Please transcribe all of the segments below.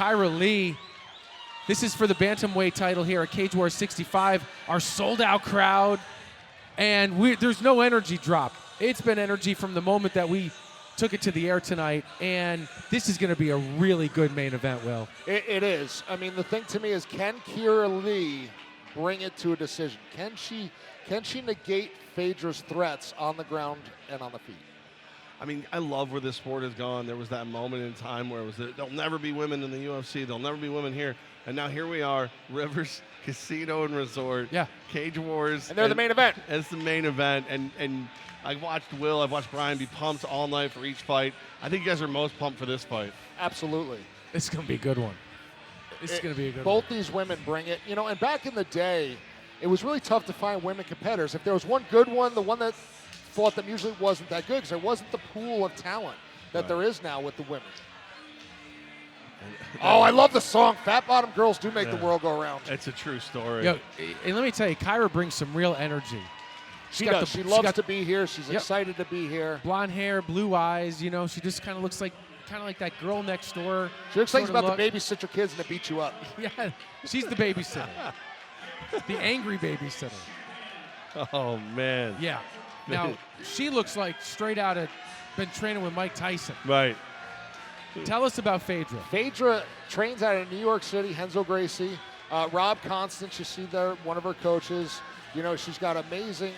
Kyra Lee. This is for the bantamweight title here at Cage Wars 65. Our sold-out crowd, and there's no energy drop. It's been energy from the moment that we took it to the air tonight, and this is going to be a really good main event, Will. It is. I mean, the thing to me is, can Kyra Lee bring it to a decision? Can she negate Phaidra's threats on the ground and on the feet? I mean, I love where this sport has gone. There was that moment in time where it was there'll never be women in the UFC. There'll never be women here. And now here we are, Rivers Casino and Resort. Yeah. Cage Wars. And they're the main event. It's the main event. And I've watched Will, I've watched Brian be pumped all night for each fight. I think you guys are most pumped for this fight. Absolutely. This is going to be a good one. This is going to be a good Both one. these women bring it. You know, and back in the day, it was really tough to find women competitors. If there was one good one, the one that fought them usually wasn't that good because there wasn't the pool of talent that there is now with the women. Oh, I love the song. Fat Bottom Girls do make the world go around. It's a true story. Yo, and let me tell you, Kyra brings some real energy. She does. She loves to be here. She's excited to be here. Blonde hair, blue eyes. You know, she just kind of looks like that girl next door. She looks like she's about to babysit your kids and to beat you up. Yeah, she's the babysitter. The angry babysitter. Oh, man. Yeah. Now, she looks like straight out of, been training with Mike Tyson. Right. Tell us about Phaidra. Phaidra trains out of New York City, Henzo Gracie. Rob Constance, you see there, one of her coaches. You know, she's got amazing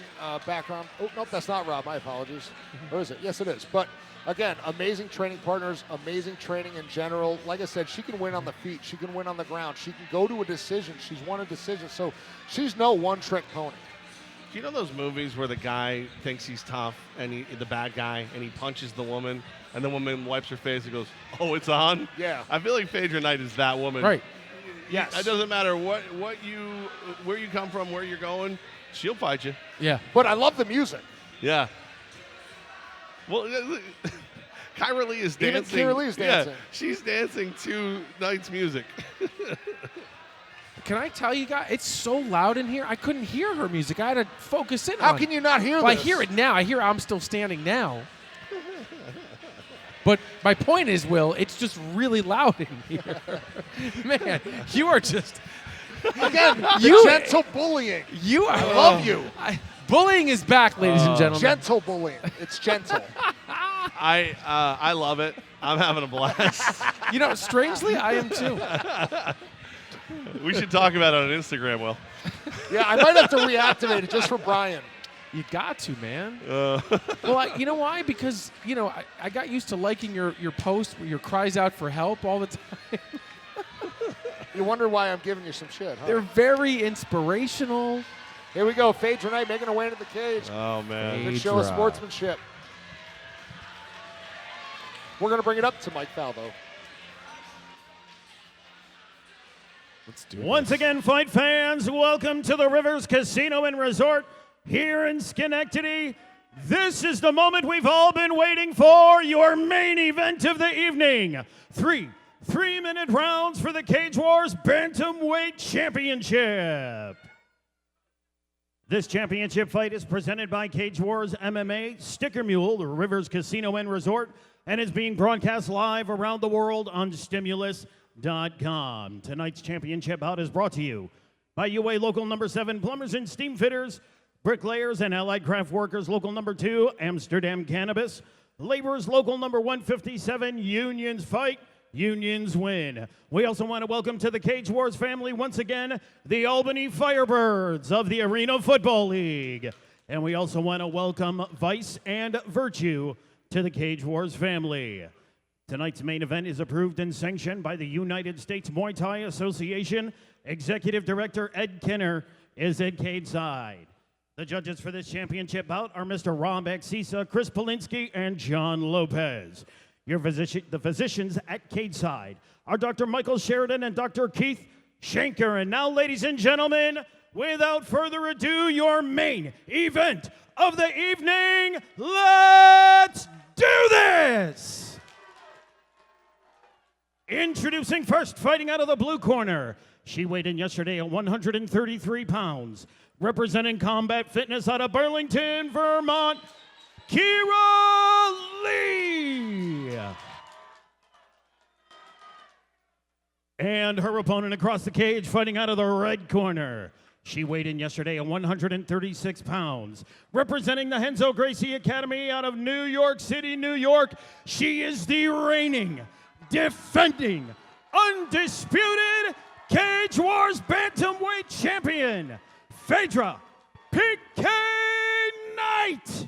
background. Oh, nope, that's not Rob. My apologies. Or is it? Yes, it is. But, again, amazing training partners, amazing training in general. Like I said, she can win on the feet. She can win on the ground. She can go to a decision. She's won a decision. So she's no one-trick pony. Do you know those movies where the guy thinks he's tough, and the bad guy, and he punches the woman, and the woman wipes her face and goes, "Oh, it's on"? Yeah. I feel like Phaidra Knight is that woman. Right. Yes. It doesn't matter where you come from, where you're going, she'll fight you. Yeah. But I love the music. Yeah. Well, Kyra Lee is dancing. Even Kyra Lee is dancing. Yeah, she's dancing to Knight's music. Can I tell you guys, it's so loud in here, I couldn't hear her music. I had to focus in on it. How can you not hear Well, this? I hear it now. I hear I'm Still Standing now. But my point is, Will, it's just really loud in here. Man, you are just... Again, gentle bullying. You are... I love you. Bullying is back, ladies and gentlemen. Gentle bullying. It's gentle. I love it. I'm having a blast. You know, strangely, I am too. We should talk about it on Instagram, Will. Yeah, I might have to reactivate it just for Brian. You got to, man. Well, you know why? Because, you know, I got used to liking your posts, your cries out for help all the time. You wonder why I'm giving you some shit, huh? They're very inspirational. Here we go. Phaidra Knight making her way into the cage. Oh, man. Good show of sportsmanship. We're going to bring it up to Mike Falvo. Let's do it. Once again, fight fans, welcome to the Rivers Casino and Resort here in Schenectady. This is the moment we've all been waiting for, your main event of the evening. Three-minute rounds for the Cage Wars Bantamweight Championship. This championship fight is presented by Cage Wars MMA, Sticker Mule, the Rivers Casino and Resort, and is being broadcast live around the world on Stimulus.com. Tonight's championship bout is brought to you by UA Local Number 7 Plumbers and Steam Fitters, Bricklayers and Allied Craft Workers Local Number 2, Amsterdam Cannabis, Laborers Local Number 157, Unions Fight, Unions Win. We also want to welcome to the Cage Wars family once again the Albany Firebirds of the Arena Football League. And we also want to welcome Vice and Virtue to the Cage Wars family. Tonight's main event is approved and sanctioned by the United States Muay Thai Association. Executive Director Ed Kinner is at cage side. The judges for this championship bout are Mr. Ram Baxisa, Chris Polinsky, and John Lopez. The physicians at cage side are Dr. Michael Sheridan and Dr. Keith Schenker. And now, ladies and gentlemen, without further ado, your main event of the evening. Let's do this! Introducing first, fighting out of the blue corner. She weighed in yesterday at 133 pounds. Representing Combat Fitness out of Burlington, Vermont, Kyra Lee. And her opponent across the cage, fighting out of the red corner. She weighed in yesterday at 136 pounds. Representing the Renzo Gracie Academy out of New York City, New York, she is the reigning, defending, undisputed Cage Wars Bantamweight Champion, Phaidra PK Knight.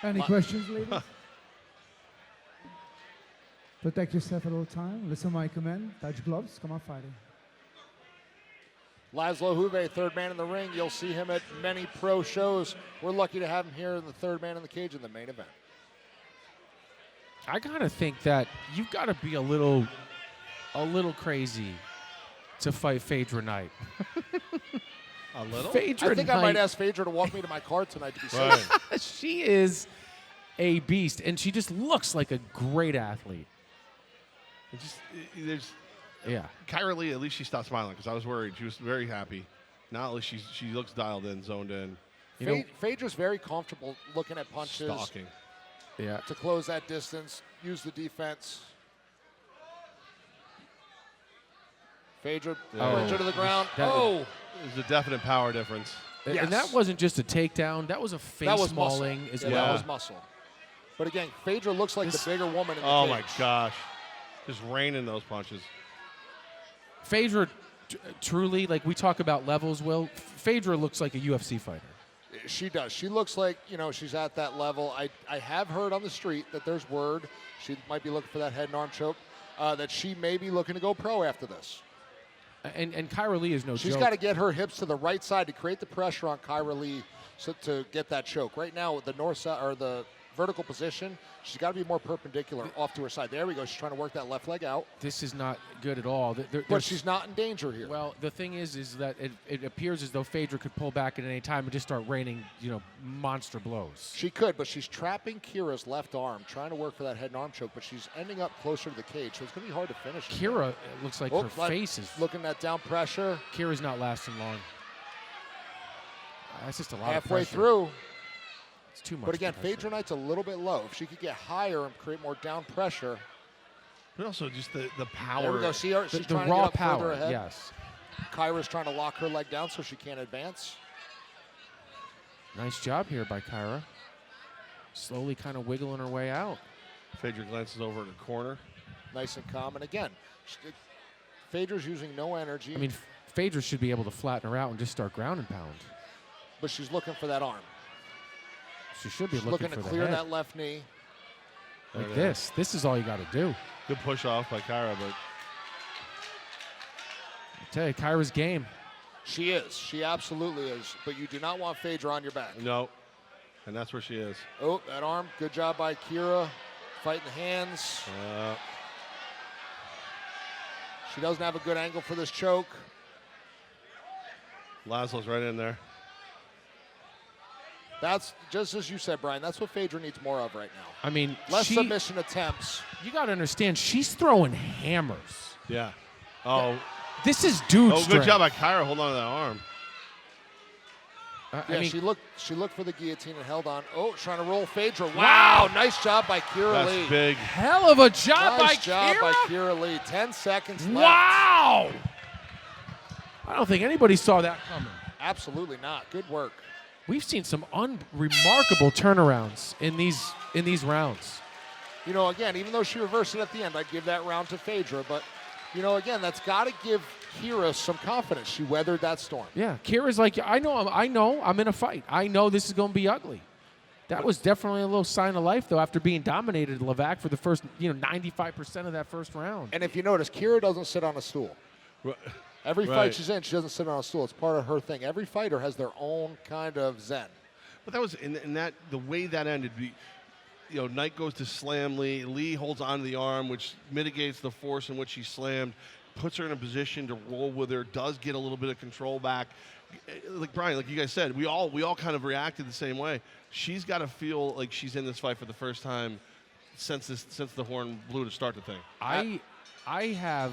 Any questions, ladies? Protect yourself at all time. Listen to my command. Touch gloves. Come on, fighting. Laszlo Huve, third man in the ring. You'll see him at many pro shows. We're lucky to have him here in the third man in the cage in the main event. I gotta think that you've got to be a little crazy to fight Phaidra Knight. A little? Phaidra I think Knight, I might ask Phaidra to walk me to my car tonight to be safe. Right. she is a beast, and she just looks like a great athlete. There's Yeah. Kyra Lee, at least she stopped smiling because I was worried. She was very happy. Now at least she looks dialed in, zoned in. You know, Phaedra's very comfortable looking at punches Stalking. yeah. to close that distance, use the defense. Phaedra brings her to the ground. That- There's a definite power difference. Yes. And that wasn't just a takedown. That was a face That was mauling muscle. as Yeah, well. that was muscle. But again, Phaedra looks like the bigger woman in the Oh cage. my gosh. Just raining those punches. Phaedra, truly, like we talk about levels, Will, Phaedra looks like a UFC fighter. She does. She looks like, she's at that level. I have heard on the street that there's word, she might be looking for that head and arm choke, that she may be looking to go pro after this. And Kyra Lee is no She's joke. got to get her hips to the right side to create the pressure on Kyra Lee to get that choke. Right now, with the north side or the vertical position, she's got to be more perpendicular off to her side. There we go. She's trying to work that left leg out. This is not good at all. But she's not in danger here. Well, the thing is that it appears as though Phaedra could pull back at any time and just start raining, monster blows. She could, but she's trapping Kyra's left arm, trying to work for that head and arm choke, but she's ending up closer to the cage, so it's going to be hard to finish. Kyra, it looks like her face is... Looking at down pressure. Kyra's not lasting long. That's just a lot Halfway of pressure. through. It's too much But again, pressure. Phaedra Knight's a little bit low. If she could get higher and create more down pressure. But also just the power. There we go. See her? The, She's the trying raw to get up power, further ahead. yes. Kyra's trying to lock her leg down so she can't advance. Nice job here by Kyra. Slowly kind of wiggling her way out. Phaedra glances over in the corner. Nice and calm. And again, Phaedra's using no energy. I mean, Phaedra should be able to flatten her out and just start ground and pound. but she's looking for that arm. She should be She's looking looking for to the clear head. that left knee. Like this. This is all you got to do. Good push off by Kyra, but I tell you, Kyra's game. She is. She absolutely is. But you do not want Phaedra on your back. no. And that's where she is. Oh, that arm. Good job by Kyra. Fighting the hands. She doesn't have a good angle for this choke. Laszlo's right in there. That's just as you said, Brian. That's what Phaedra needs more of right now. I mean, Less submission attempts. You got to understand, she's throwing hammers. Yeah. Oh, This is dude good strength. job by Kyra holding on to that arm. Yeah, I mean, she looked for the guillotine and held on. Oh, trying to roll Phaedra. Wow, nice job by Kyra Lee. That's big. hell of a job Nice by job Kyra. by Kyra Lee. 10 seconds left. Wow! I don't think anybody saw that coming. Absolutely not. Good work. We've seen some remarkable turnarounds in these rounds. You know, again, even though she reversed it at the end, I'd give that round to Phaedra. But, you know, again, that's got to give Kyra some confidence. She weathered that storm. Yeah, Kyra's like, I know I'm in a fight. I know this is going to be ugly. That was definitely a little sign of life, though, after being dominated Levac for the first, 95% of that first round. And if you notice, Kyra doesn't sit on a stool. Every fight Right. she's in, she doesn't sit on a stool. It's part of her thing. Every fighter has their own kind of zen. But that was in that the way that ended. Knight goes to slam Lee. Lee holds onto the arm, which mitigates the force in which she slammed, puts her in a position to roll with her. Does get a little bit of control back. Like Brian, like you guys said, we all kind of reacted the same way. She's got to feel like she's in this fight for the first time since the horn blew to start the thing. I have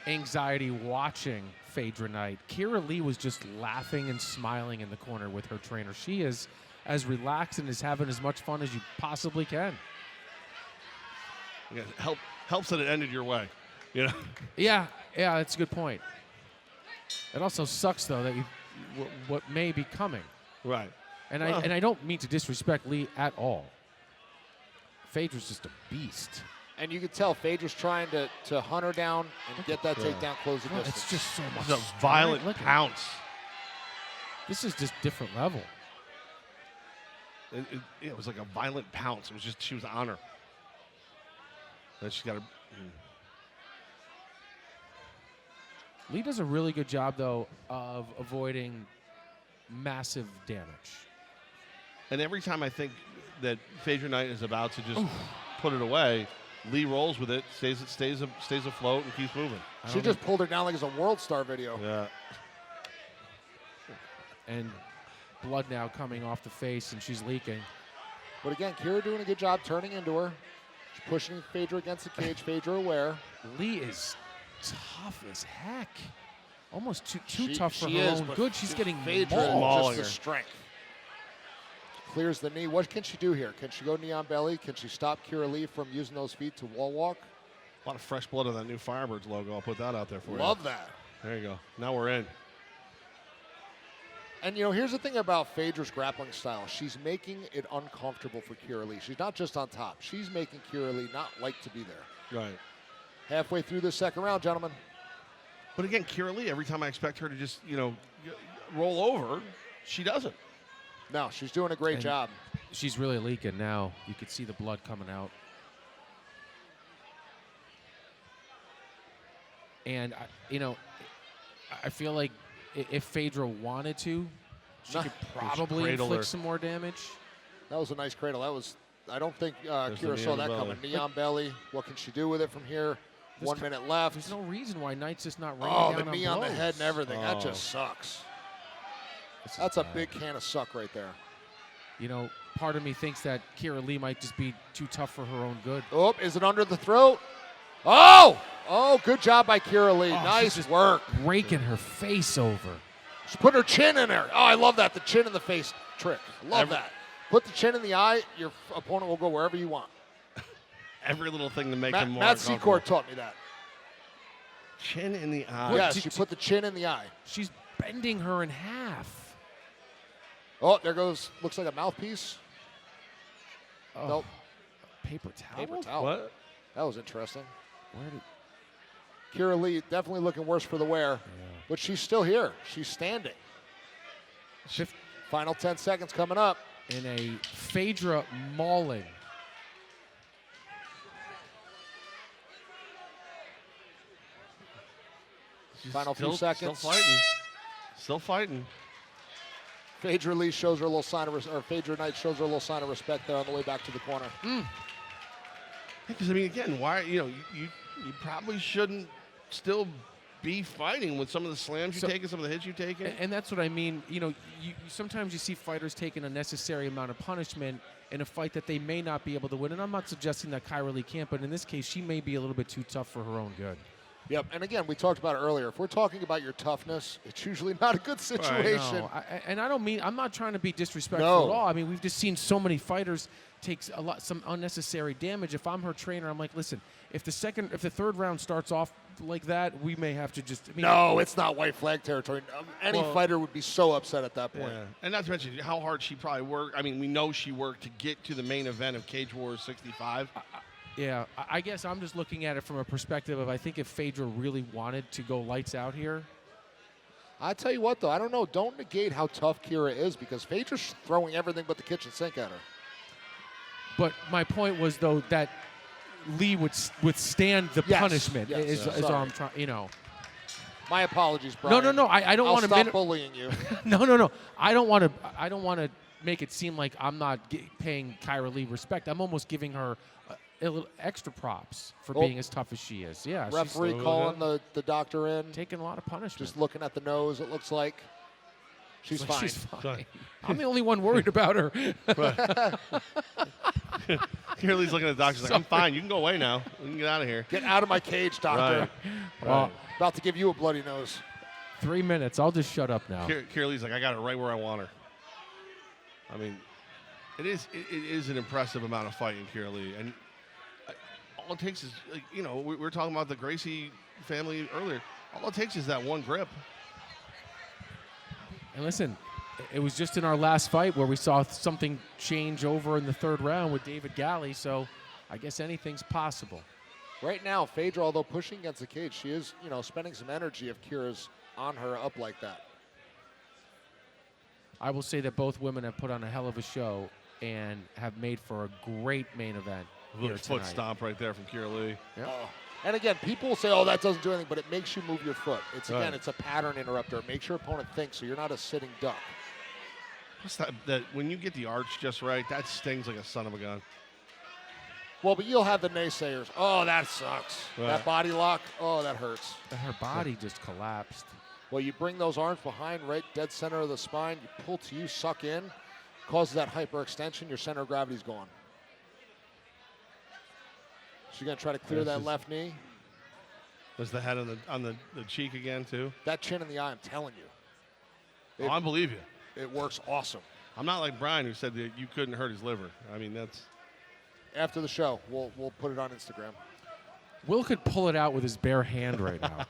anxiety watching Phaedra Knight. Kyra Lee was just laughing and smiling in the corner with her trainer. She is as relaxed and as having as much fun as you possibly can. Yeah, helps that it ended your way. You know? Yeah, that's a good point. It also sucks though that what may be coming. Right. And I don't mean to disrespect Lee at all. Phaedra's just a beast. And you can tell Phaedra's trying to hunt her down and get that takedown, close the distance. It's just so much. It's a violent strength. pounce. This is just different level. It was like a violent pounce. It was just, she was on her. And she's got to. Lee does a really good job, though, of avoiding massive damage. And every time I think that Phaedra Knight is about to just put it away, Lee rolls with it, stays afloat, and keeps moving. She just pulled her down like it's a World Star video. Yeah. And blood now coming off the face, and she's leaking. But again, Kyra doing a good job turning into her. She's pushing Phaedra against the cage. Phaedra aware. Lee is tough as heck. Almost too She tough for she her is, own but good. She's getting Phaedra mauled. just the strength. Clears the knee. What can she do here? Can she go knee on belly? Can she stop Kyra Lee from using those feet to wall walk? A lot of fresh blood on that new Firebirds logo. I'll put that out there for you. Love that. There you go. Now we're in. And, you know, here's the thing about Phaedra's grappling style. She's making it uncomfortable for Kyra Lee. She's not just on top. She's making Kyra Lee not like to be there. Right. Halfway through this second round, gentlemen. But again, Kyra Lee, every time I expect her to just, roll over, she doesn't. No, she's doing a great job. She's really leaking now. You could see the blood coming out. And, I feel like if Phaedra wanted to, she could probably cradle inflict her. some more damage. That was a nice cradle. I don't think There's the Kyra knee saw on the that belly. coming. Knee on belly. What can she do with it from here? 1 minute left. There's no reason why Knight's just not raining Oh, down the on knee on the blows. head and everything. That Oh. just sucks. This is That's a bad. big can of suck right there. Part of me thinks that Kyra Lee might just be too tough for her own good. Oh, is it under the throat? Oh! Oh, good job by Kyra Lee. Oh, she's Nice just work. Raking her face over. She put her chin in there. Oh, I love that. The chin in the face trick. Love that. Put the chin in the eye. Your opponent will go wherever you want. Every little thing to make Matt, him more Matt uncomfortable. Secord taught me that. Chin in the eye. Yes, did she you- put the chin in the eye. She's bending her in half. Oh, there goes, looks like a mouthpiece. Oh, Nope, paper towel? paper towel. What? That was interesting. Where did, Kyra Lee definitely looking worse for the wear, but she's still here. She's standing. Fif- Final 10 seconds coming up. in a Phaedra mauling. She's Final few seconds. Still fighting. Still fighting. Phaedra Lee shows her a little sign of, or Phaedra Knight shows her a little sign of respect there on the way back to the corner. Because, again, why, you probably shouldn't still be fighting with some of the slams So- you take and some of the hits you take. And that's what I mean. You sometimes you see fighters taking a necessary amount of punishment in a fight that they may not be able to win. And I'm not suggesting that Kyra Lee can't, but in this case, she may be a little bit too tough for her own good. Yep, and again, we talked about it earlier. If we're talking about your toughness, it's usually not a good situation. No, I don't mean, I'm not trying to be disrespectful No. at all. I mean, we've just seen so many fighters take some unnecessary damage. If I'm her trainer, I'm like, listen, if the third round starts off like that, we may have to just. No, it's not white flag territory. Any Well- fighter would be so upset at that point. Yeah. And not to mention how hard she probably worked. We know she worked to get to the main event of Cage Wars 65. Yeah, I guess I'm just looking at it from a perspective of I think if Phaedra really wanted to go lights out here. I tell you what, though, I don't know. Don't negate how tough Kyra is because Phaedra's throwing everything but the kitchen sink at her. But my point was, though, that Lee would withstand the Yes, punishment. yes, is sorry. all I'm trying. My apologies, Brian. No. I don't I'll want to. stop bullying you. No. I don't want to make it seem like I'm not paying Kyra Lee respect. I'm almost giving her a little extra props for being as tough as she is. Yeah, Referee she's calling the doctor in. taking a lot of punishment. Just looking at the nose, it looks like. She's Like fine. She's fine. I'm the only one worried about her. Curly's looking at the doctor. She's like, I'm fine. You can go away now. We can get out of here. Get out of my cage, doctor. Well, About to give you a bloody nose. 3 minutes. I'll just shut up now. Curly's like, I got it right where I want her. It is an impressive amount of fighting, Kyra Lee. And all it takes is, like, you know, we were talking about the Gracie family earlier. All it takes is that one grip. And listen, it was just in our last fight where we saw something change over in the third round with David Galley, so I guess anything's possible. Right now, Phaidra, although pushing against the cage, she is, you know, spending some energy if Kyra's on her up like that. I will say that both women have put on a hell of a show and have made for a great main event here Little foot tonight. stomp right there from Kyra Lee. Yep. And again, people will say, oh, that doesn't do anything, but it makes you move your foot. It's, Right. again, it's a pattern interrupter. It makes your opponent think, so you're not a sitting duck. Plus that when you get the arch just right, that stings like a son of a gun. Well, but you'll have the naysayers. Oh, that sucks. Right. That body lock, oh, that hurts. Her body just collapsed. Well, you bring those arms behind, right dead center of the spine. You pull to you, suck in, causes that hyperextension. Your center of gravity's gone. She's going to try to clear This that is- left knee. There's the head on the cheek again, too. That chin in the eye, I'm telling you. Oh, I believe you. It works awesome. I'm not like Brian, who said that you couldn't hurt his liver. I mean, that's... After the show, we'll put it on Instagram. Will could pull it out with his bare hand right now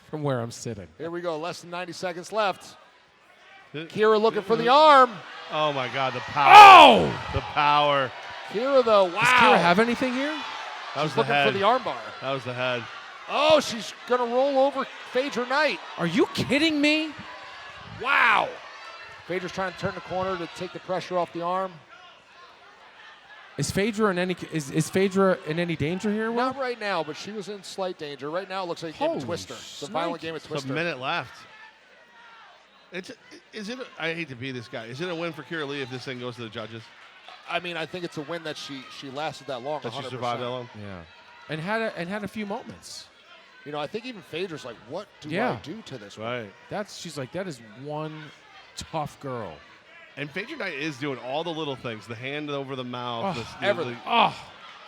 from where I'm sitting. Here we go, less than 90 seconds left. Kyra looking for the arm. Oh, my God, the power. Oh! The power. Kyra, though, wow. Does Kyra have anything here? That was She's the looking head. for the arm bar. That was the head. Oh, she's going to roll over Phaidra Knight. Are you kidding me? Wow. Phaedra's trying to turn the corner to take the pressure off the arm. Is Phaidra in any danger here, Will? Not right now, but she was in slight danger. Right now, it looks like a game of Holy Twister. It's a snake. violent game of It's a Twister. minute left. I hate to be this guy. Is it a win for Kyra Lee if this thing goes to the judges? I mean, I think it's a win that she lasted that long. That she 100%. survived that long? Yeah. And had a few moments. You know, I think even Phaedra's like, what do Yeah. I do to this one? Right. She's like, that is one tough girl. And Phaidra Knight is doing all the little things. The hand over the mouth. Oh, everything. Oh,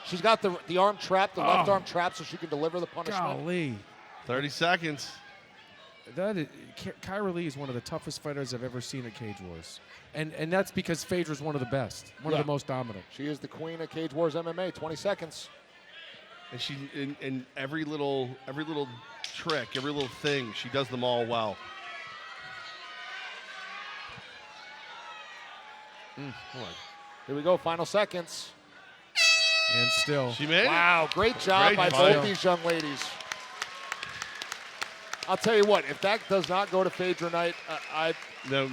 She's got the arm trapped, the left arm trapped, so she can deliver the punishment. golly. 30 seconds. Kyra Lee is one of the toughest fighters I've ever seen at Cage Wars. And that's because Phaedra's one of the best, one of the most dominant. She is the queen of Cage Wars MMA. 20 seconds. And she in every little trick, every little thing, she does them all well. Here we go, final seconds. And still. She made it. Wow, great job Great by fight. both these young ladies. I'll tell you what, if that does not go to Phaedra Knight,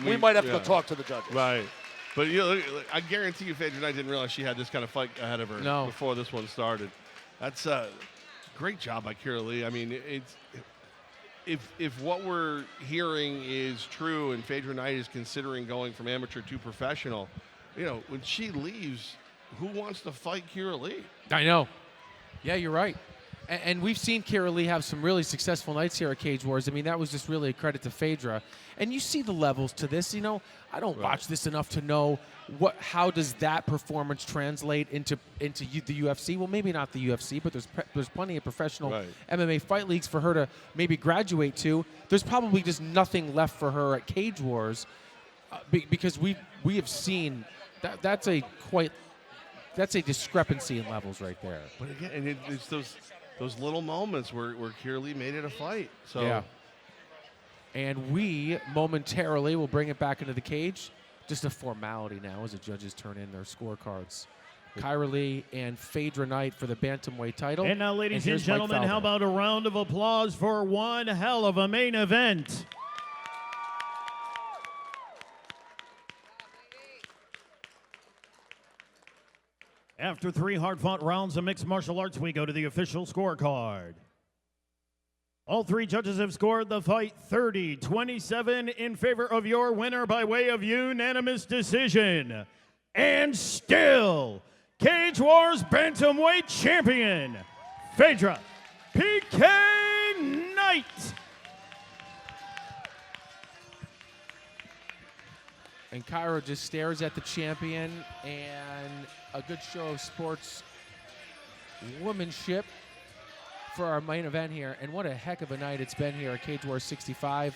we might have to go talk to the judges. Right. But you know, I guarantee you Phaedra Knight didn't realize she had this kind of fight ahead of her before this one started. That's a great job by Kyra Lee. I mean, if what we're hearing is true and Phaedra Knight is considering going from amateur to professional, you know, when she leaves, who wants to fight Kyra Lee? I know. Yeah, you're right. And we've seen Kyra Lee have some really successful nights here at Cage Wars. I mean, that was just really a credit to Phaedra. And you see the levels to this. You know, I don't watch this enough to know how does that performance translate into the UFC. Well, maybe not the UFC, but there's plenty of professional MMA fight leagues for her to maybe graduate to. There's probably just nothing left for her at Cage Wars because we have seen that's a discrepancy in levels right there. But again, and it's those little moments where Kyra Lee made it a fight. So yeah. And we momentarily will bring it back into the cage. Just a formality now as the judges turn in their scorecards. Kyra Lee and Phaedra Knight for the bantamweight title. And now, ladies and here's Mike gentlemen, how Faldo. about a round of applause for one hell of a main event? After 3 hard-fought rounds of mixed martial arts, we go to the official scorecard. All 3 judges have scored the fight 30-27 in favor of your winner by way of unanimous decision. And still, Cage Wars Bantamweight Champion, Phaedra PK Knight. And Kyra just stares at the champion, and a good show of sports womanship for our main event here. And what a heck of a night it's been here at Cage Wars 65.